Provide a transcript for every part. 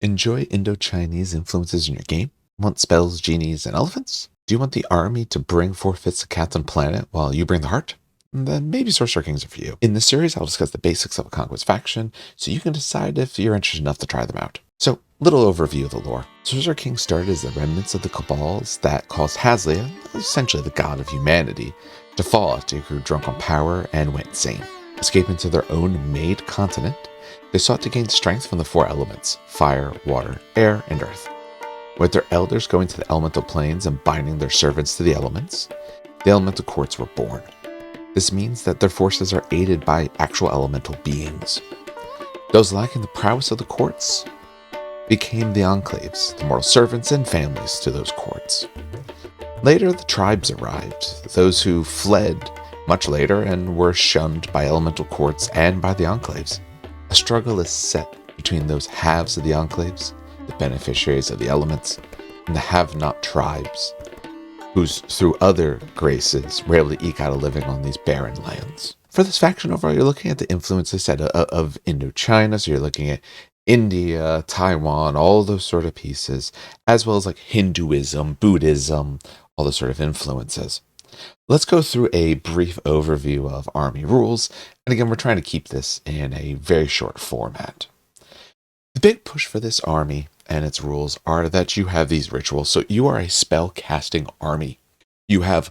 Enjoy Indo-Chinese influences in your game? Want spells, genies, and elephants? Do you want the army to bring forfeits to Captain Planet while you bring the heart? Then maybe Sorcerer Kings are for you. In this series, I'll discuss the basics of a Conquest faction, so you can decide if you're interested enough to try them out. So, little overview of the lore. Sorcerer Kings started as the remnants of the cabals that caused Hazlia, essentially the god of humanity, to fall after he grew drunk on power and went insane. Escaping to their own made continent, they sought to gain strength from the four elements: fire, water, air, and earth. With their elders going to the elemental planes and binding their servants to the elements, the elemental courts were born. This means that their forces are aided by actual elemental beings. Those lacking the prowess of the courts became the enclaves, the mortal servants and families to those courts. Later, the tribes arrived, those who fled much later and were shunned by elemental courts and by the enclaves. A struggle is set between those halves of the enclaves, the beneficiaries of the elements, and the have-not tribes, whose through other graces were able to eke out a living on these barren lands. For this faction overall, you're looking at the influences of Indochina, so you're looking at India, Taiwan, all those sort of pieces, as well as like Hinduism, Buddhism, all those sort of influences. Let's go through a brief overview of army rules, and again, we're trying to keep this in a very short format. The big push for this army and its rules are that you have these rituals, so you are a spell-casting army. You have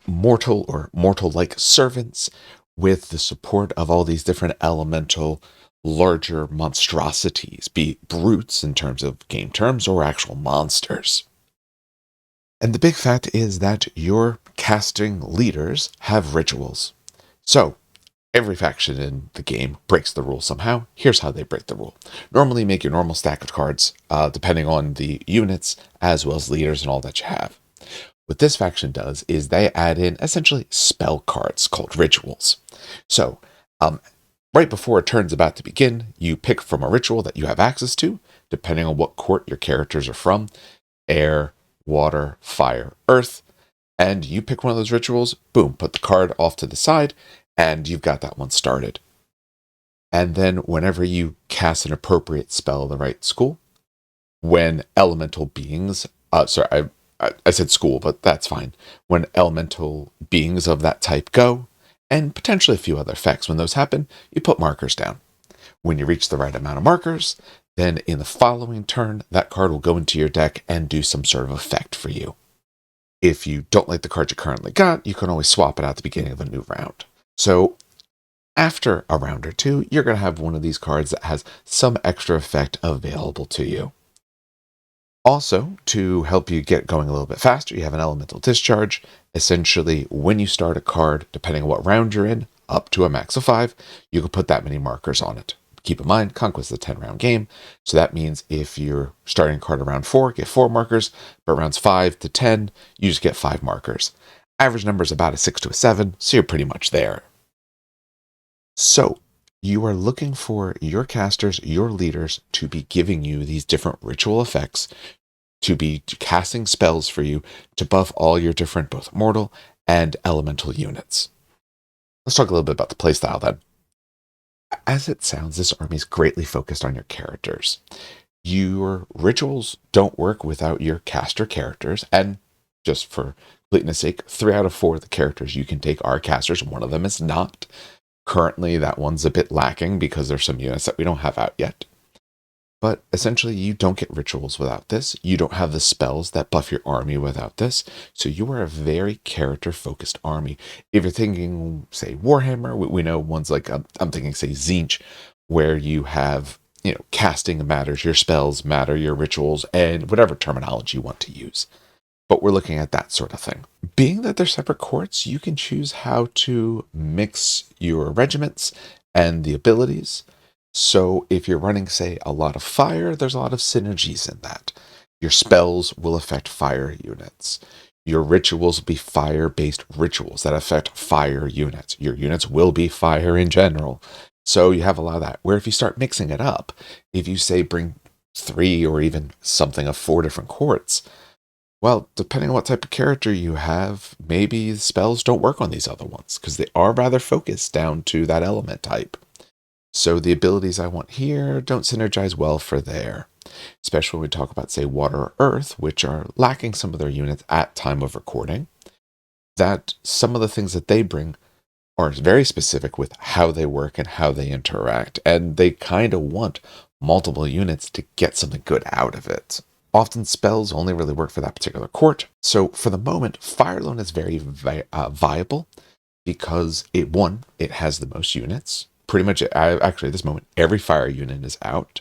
mortal or mortal-like servants with the support of all these different elemental larger monstrosities, be it brutes in terms of game terms or actual monsters. And the big fact is that your casting leaders have rituals. So, every faction in the game breaks the rule somehow. Here's how they break the rule. Normally make your normal stack of cards, depending on the units, as well as leaders and all that you have. What this faction does is they add in essentially spell cards called rituals. So, right before a turn's about to begin, you pick from a ritual that you have access to, depending on what court your characters are from: air, water, fire, earth, and you pick one of those rituals, boom, put the card off to the side, and you've got that one started. And then whenever you cast an appropriate spell in the right school, when elemental beings, I said school, but that's fine. When elemental beings of that type go, and potentially a few other effects, when those happen, you put markers down. When you reach the right amount of markers, then in the following turn, that card will go into your deck and do some sort of effect for you. If you don't like the card you currently got, you can always swap it out at the beginning of a new round. So after a round or two, you're going to have one of these cards that has some extra effect available to you. Also, to help you get going a little bit faster, you have an elemental discharge. Essentially, when you start a card, depending on what round you're in, up to a max of 5, you can put that many markers on it. Keep in mind, Conquest is a 10-round game, so that means if you're starting a card around 4, get 4 markers, but rounds 5 to 10, you just get 5 markers. Average number is about a 6 to a 7, so you're pretty much there. So, you are looking for your casters, your leaders, to be giving you these different ritual effects, to be casting spells for you, to buff all your different both mortal and elemental units. Let's talk a little bit about the playstyle then. As it sounds, this army is greatly focused on your characters. Your rituals don't work without your caster characters, and just for completeness sake, 3 out of 4 of the characters you can take are casters. One of them is not. Currently, that one's a bit lacking because there's some units that we don't have out yet. But essentially, you don't get rituals without this. You don't have the spells that buff your army without this. So you are a very character-focused army. If you're thinking, say, Warhammer, we know ones like, I'm thinking, say, Tzeentch, where you have, casting matters, your spells matter, your rituals, and whatever terminology you want to use. But we're looking at that sort of thing. Being that they're separate courts, you can choose how to mix your regiments and the abilities. So if you're running, say, a lot of fire, there's a lot of synergies in that. Your spells will affect fire units. Your rituals will be fire-based rituals that affect fire units. Your units will be fire in general. So you have a lot of that. Where if you start mixing it up, if you say bring 3 or even something of 4 different courts, well, depending on what type of character you have, maybe the spells don't work on these other ones because they are rather focused down to that element type. So the abilities I want here don't synergize well for there. especially when we talk about, say, water or earth, which are lacking some of their units at time of recording, that some of the things that they bring are very specific with how they work and how they interact, and they kind of want multiple units to get something good out of it. Often spells only really work for that particular court, so for the moment, Fire Loan is very viable because it has the most units. Pretty much, actually, at this moment, every fire unit is out.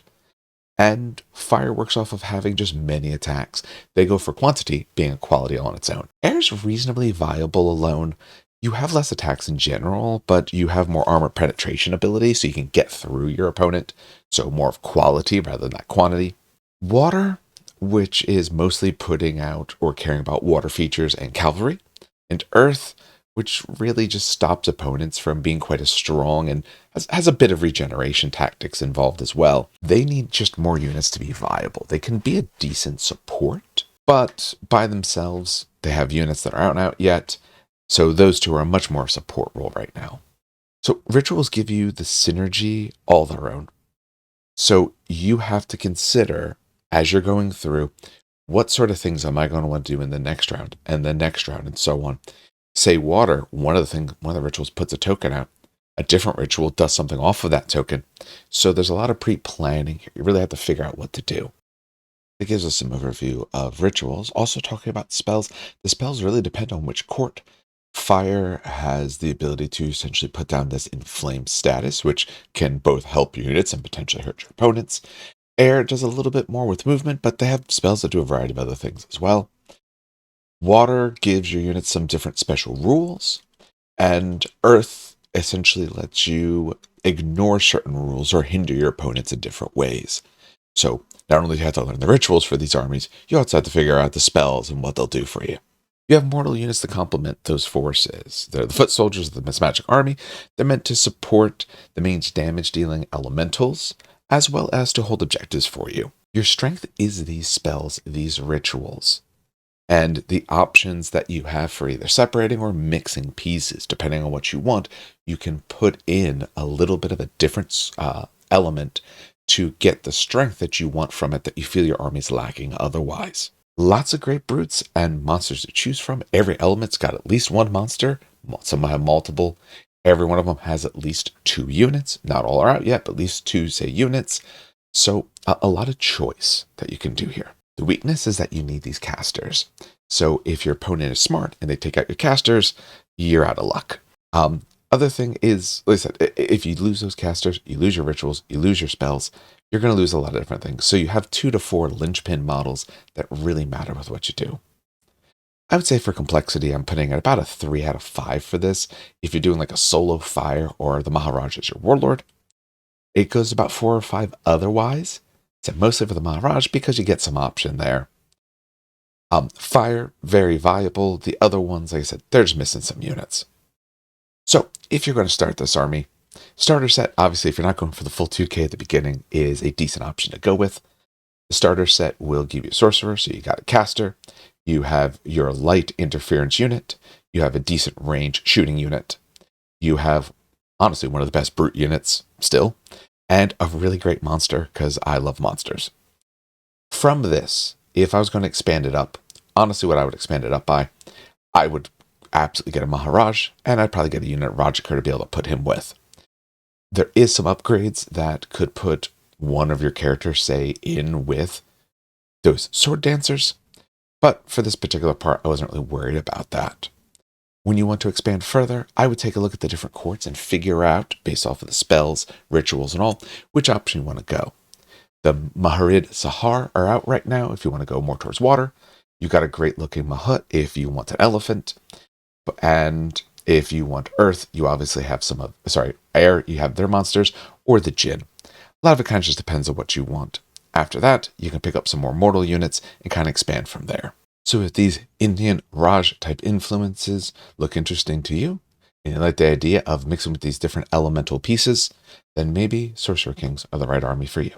And fire works off of having just many attacks. They go for quantity, being a quality on its own. Air's reasonably viable alone. You have less attacks in general, but you have more armor penetration ability, so you can get through your opponent. So more of quality rather than that quantity. Water, which is mostly putting out or caring about water features and cavalry. And earth, which really just stops opponents from being quite as strong and has a bit of regeneration tactics involved as well. They need just more units to be viable. They can be a decent support, but by themselves, they have units that aren't out yet, so those two are a much more support role right now. So rituals give you the synergy all their own. So you have to consider, as you're going through, what sort of things am I going to want to do in the next round, and the next round, and so on. Say water, one of the rituals puts a token out. A different ritual does something off of that token. So there's a lot of pre-planning here. You really have to figure out what to do. It gives us some overview of rituals. Also talking about spells. The spells really depend on which court. Fire has the ability to essentially put down this inflamed status, which can both help your units and potentially hurt your opponents. Air does a little bit more with movement, but they have spells that do a variety of other things as well. Water gives your units some different special rules, and earth essentially lets you ignore certain rules or hinder your opponents in different ways. So not only do you have to learn the rituals for these armies, you also have to figure out the spells and what they'll do for you. You have mortal units to complement those forces. They're the foot soldiers of the Mismagic army. They're meant to support the main damage-dealing elementals, as well as to hold objectives for you. Your strength is these spells, these rituals, and the options that you have for either separating or mixing pieces, depending on what you want. You can put in a little bit of a different element to get the strength that you want from it that you feel your army's lacking otherwise. Lots of great brutes and monsters to choose from. Every element's got at least one monster. Some have multiple. Every one of them has at least 2 units. Not all are out yet, but at least 2, say, units. So a lot of choice that you can do here. The weakness is that you need these casters. So if your opponent is smart and they take out your casters, you're out of luck. Other thing is, like I said, if you lose those casters, you lose your rituals, you lose your spells, you're going to lose a lot of different things. So you have 2 to 4 linchpin models that really matter with what you do. I would say for complexity, I'm putting at about a 3 out of 5 for this. If you're doing like a solo fire or the Maharaj as your warlord, it goes about 4 or 5 otherwise. So mostly for the Maharaj because you get some option there. Fire, very viable. The other ones, like I said, they're just missing some units. So if you're going to start this army, starter set, obviously if you're not going for the full 2K at the beginning, is a decent option to go with. The starter set will give you a sorcerer, so you got a caster. You have your light interference unit. You have a decent range shooting unit. You have, honestly, one of the best brute units still, and a really great monster, because I love monsters. From this, if I was going to expand it up, honestly what I would expand it up by, I would absolutely get a Maharaj, and I'd probably get a unit Rajakur to be able to put him with. There is some upgrades that could put one of your characters, say, in with those sword dancers, but for this particular part, I wasn't really worried about that. When you want to expand further, I would take a look at the different courts and figure out, based off of the spells, rituals, and all, which option you want to go. The Maharid Sahar are out right now if you want to go more towards water. You got a great looking Mahut if you want an elephant. And if you want earth, you obviously have air, you have their monsters, or the Jinn. A lot of it kind of just depends on what you want. After that, you can pick up some more mortal units and kind of expand from there. So if these Indian Raj type influences look interesting to you, and you like the idea of mixing with these different elemental pieces, then maybe Sorcerer Kings are the right army for you.